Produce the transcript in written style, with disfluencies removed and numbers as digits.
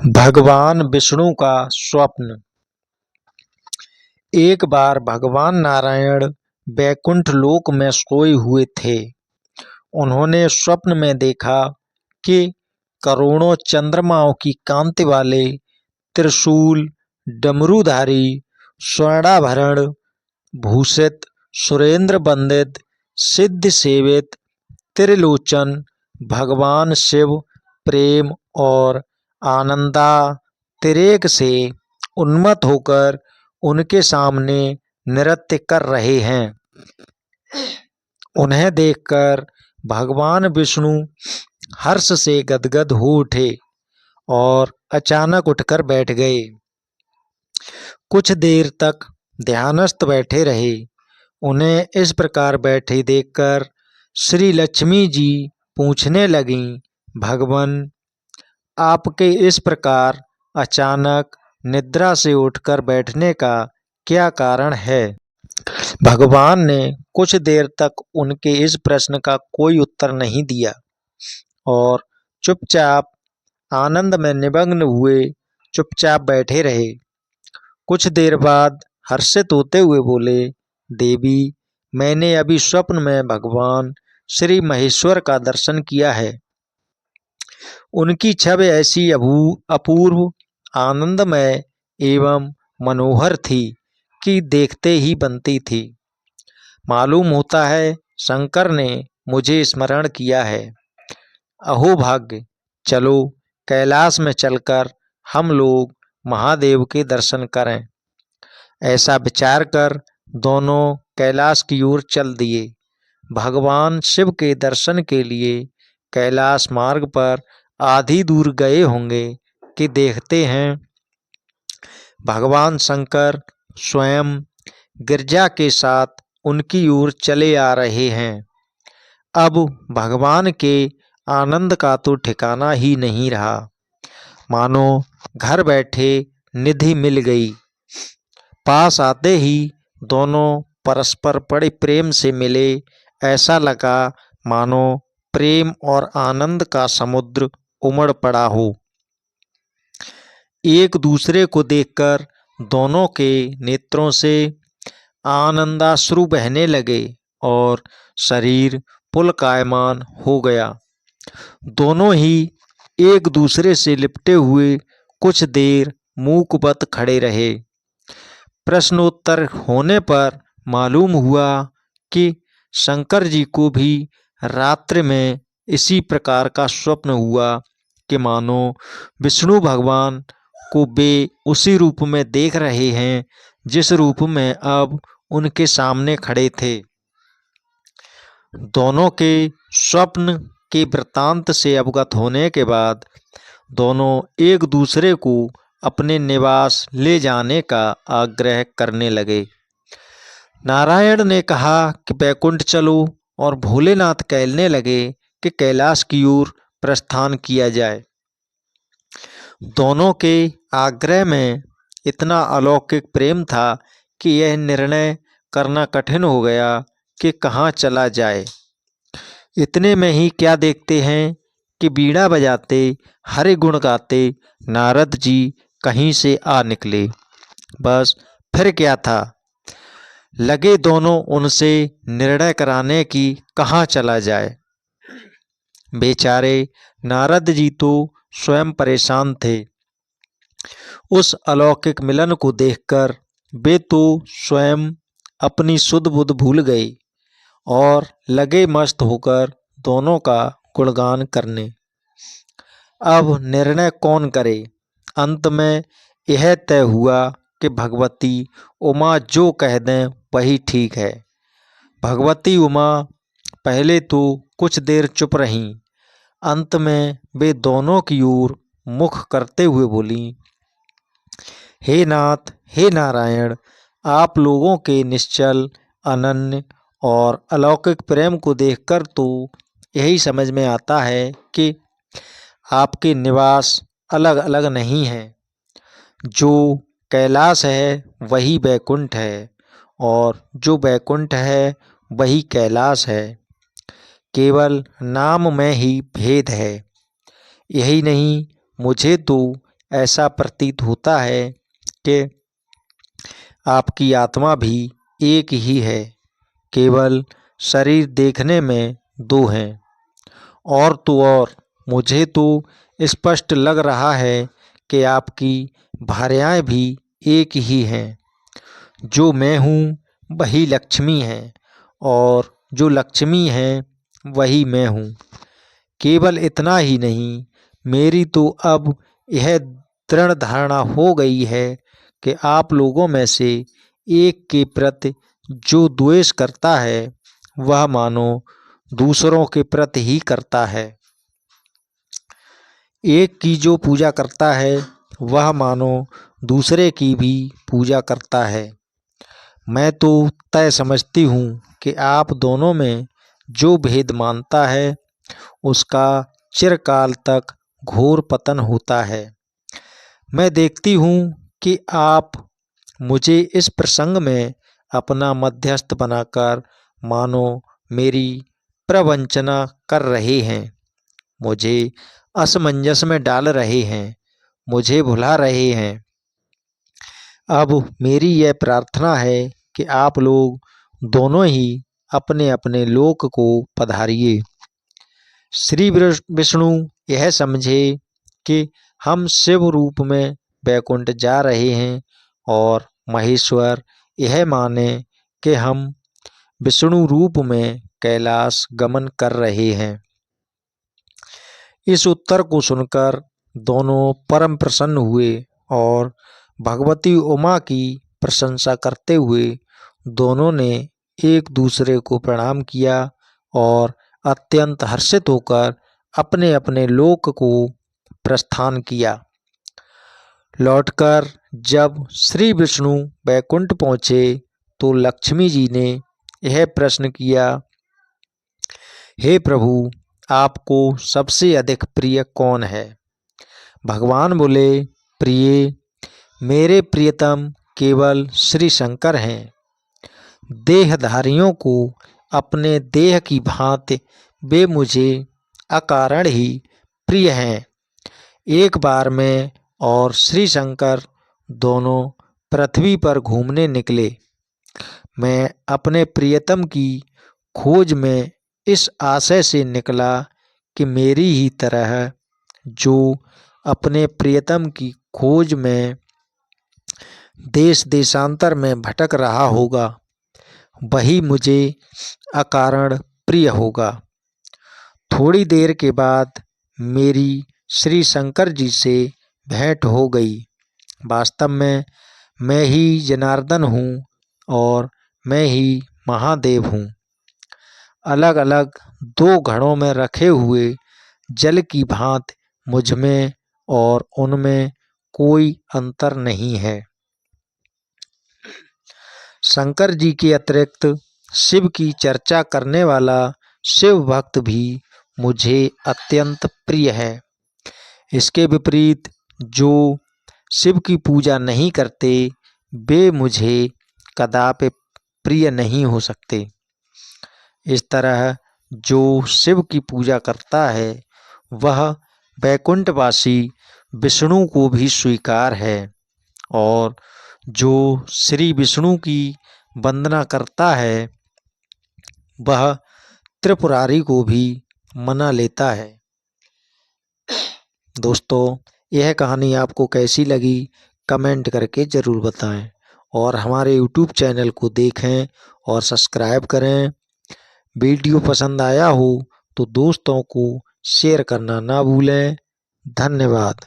भगवान विष्णु का स्वप्न। एक बार भगवान नारायण वैकुंठ लोक में सोए हुए थे। उन्होंने स्वप्न में देखा कि करोड़ों चंद्रमाओं की कांति वाले त्रिशूल, डमरूधारी, स्वर्णाभरण भूषित, सुरेंद्र वंदित, सिद्ध सेवित, त्रिलोचन भगवान शिव प्रेम और आनंदातिरेक से उन्मत्त होकर उनके सामने नृत्य कर रहे हैं। उन्हें देखकर भगवान विष्णु हर्ष से गदगद हो उठे और अचानक उठकर बैठ गए। कुछ देर तक ध्यानस्थ बैठे रहे। उन्हें इस प्रकार बैठे देखकर श्री लक्ष्मी जी पूछने लगीं, भगवान, आपके इस प्रकार अचानक निद्रा से उठकर बैठने का क्या कारण है? भगवान ने कुछ देर तक उनके इस प्रश्न का कोई उत्तर नहीं दिया और चुपचाप आनंद में निमग्न हुए चुपचाप बैठे रहे। कुछ देर बाद हर्षित होते हुए बोले, देवी, मैंने अभी स्वप्न में भगवान श्री महेश्वर का दर्शन किया है। उनकी छवि ऐसी अपूर्व, आनंदमय एवं मनोहर थी कि देखते ही बनती थी। मालूम होता है शंकर ने मुझे स्मरण किया है। अहो भाग्य, चलो कैलाश में चलकर हम लोग महादेव के दर्शन करें। ऐसा विचार कर दोनों कैलाश की ओर चल दिए। भगवान शिव के दर्शन के लिए कैलाश मार्ग पर आधी दूर गए होंगे कि देखते हैं भगवान शंकर स्वयं गिरजा के साथ उनकी ओर चले आ रहे हैं। अब भगवान के आनंद का तो ठिकाना ही नहीं रहा, मानो घर बैठे निधि मिल गई। पास आते ही दोनों परस्पर बड़े प्रेम से मिले। ऐसा लगा मानो प्रेम और आनंद का समुद्र उमड़ पड़ा हो। एक दूसरे को देखकर दोनों के नेत्रों से आनंदाश्रु बहने लगे और शरीर पुलकायमान हो गया। दोनों ही एक दूसरे से लिपटे हुए कुछ देर मूकबत खड़े रहे। प्रश्नोत्तर होने पर मालूम हुआ कि शंकर जी को भी रात्रि में इसी प्रकार का स्वप्न हुआ कि मानो विष्णु भगवान को वे उसी रूप में देख रहे हैं जिस रूप में अब उनके सामने खड़े थे। दोनों के स्वप्न के वृत्तांत से अवगत होने के बाद दोनों एक दूसरे को अपने निवास ले जाने का आग्रह करने लगे। नारायण ने कहा कि वैकुंठ चलो और भोलेनाथ कहने लगे कि कैलाश की ओर प्रस्थान किया जाए। दोनों के आग्रह में इतना अलौकिक प्रेम था कि यह निर्णय करना कठिन हो गया कि कहाँ चला जाए। इतने में ही क्या देखते हैं कि बीड़ा बजाते, हरि गुण गाते नारद जी कहीं से आ निकले। बस फिर क्या था, लगे दोनों उनसे निर्णय कराने की कहाँ चला जाए। बेचारे नारद जी तो स्वयं परेशान थे। उस अलौकिक मिलन को देखकर वे तो स्वयं अपनी सुध बुध भूल गए और लगे मस्त होकर दोनों का गुणगान करने। अब निर्णय कौन करे? अंत में यह तय हुआ कि भगवती उमा जो कह दें वही ठीक है। भगवती उमा पहले तो कुछ देर चुप रहीं। अंत में वे दोनों की ओर मुख करते हुए बोली, हे नाथ, हे नारायण, आप लोगों के निश्चल, अनन्य और अलौकिक प्रेम को देखकर तो यही समझ में आता है कि आपके निवास अलग अलग नहीं हैं। जो कैलाश है वही वैकुंठ है और जो वैकुंठ है वही कैलाश है। केवल नाम में ही भेद है। यही नहीं, मुझे तो ऐसा प्रतीत होता है कि आपकी आत्मा भी एक ही है, केवल शरीर देखने में दो हैं। और तो और मुझे तो स्पष्ट लग रहा है कि आपकी भार्याएं भी एक ही हैं। जो मैं हूँ वही लक्ष्मी है, और जो लक्ष्मी है वही मैं हूँ। केवल इतना ही नहीं, मेरी तो अब यह दृढ़ धारणा हो गई है कि आप लोगों में से एक के प्रति जो द्वेष करता है वह मानो दूसरों के प्रति ही करता है। एक की जो पूजा करता है वह मानो दूसरे की भी पूजा करता है। मैं तो तय समझती हूँ कि आप दोनों में जो भेद मानता है उसका चिरकाल तक घोर पतन होता है। मैं देखती हूँ कि आप मुझे इस प्रसंग में अपना मध्यस्थ बनाकर मानो मेरी प्रवंचना कर रहे हैं, मुझे असमंजस में डाल रहे हैं, मुझे भुला रहे हैं। अब मेरी यह प्रार्थना है कि आप लोग दोनों ही अपने अपने लोक को पधारिए। श्री विष्णु यह समझे कि हम शिव रूप में बैकुंठ जा रहे हैं, और महेश्वर यह माने कि हम विष्णु रूप में कैलाश गमन कर रहे हैं। इस उत्तर को सुनकर दोनों परम प्रसन्न हुए और भगवती उमा की प्रशंसा करते हुए दोनों ने एक दूसरे को प्रणाम किया और अत्यंत हर्षित होकर अपने अपने लोक को प्रस्थान किया। लौटकर जब श्री विष्णु बैकुंठ पहुँचे तो लक्ष्मी जी ने यह प्रश्न किया, हे प्रभु, आपको सबसे अधिक प्रिय कौन है? भगवान बोले, प्रिय, मेरे प्रियतम केवल श्री शंकर हैं। देहधारियों को अपने देह की भांति वे मुझे अकारण ही प्रिय हैं। एक बार में और श्री शंकर दोनों पृथ्वी पर घूमने निकले। मैं अपने प्रियतम की खोज में इस आशय से निकला कि मेरी ही तरह जो अपने प्रियतम की खोज में देश देशांतर में भटक रहा होगा वही मुझे अकारण प्रिय होगा। थोड़ी देर के बाद मेरी श्री शंकर जी से भेंट हो गई। वास्तव में मैं ही जनार्दन हूँ और मैं ही महादेव हूँ। अलग अलग दो घड़ों में रखे हुए जल की भांति मुझमें और उनमें कोई अंतर नहीं है। शंकर जी के अतिरिक्त शिव की चर्चा करने वाला शिव भक्त भी मुझे अत्यंत प्रिय है। इसके विपरीत जो शिव की पूजा नहीं करते वे मुझे कदापि प्रिय नहीं हो सकते। इस तरह जो शिव की पूजा करता है वह वैकुंठवासी विष्णु को भी स्वीकार है, और जो श्री विष्णु की वंदना करता है वह त्रिपुरारी को भी मना लेता है। दोस्तों, यह कहानी आपको कैसी लगी कमेंट करके ज़रूर बताएं, और हमारे YouTube चैनल को देखें और सब्सक्राइब करें। वीडियो पसंद आया हो तो दोस्तों को शेयर करना ना भूलें। धन्यवाद।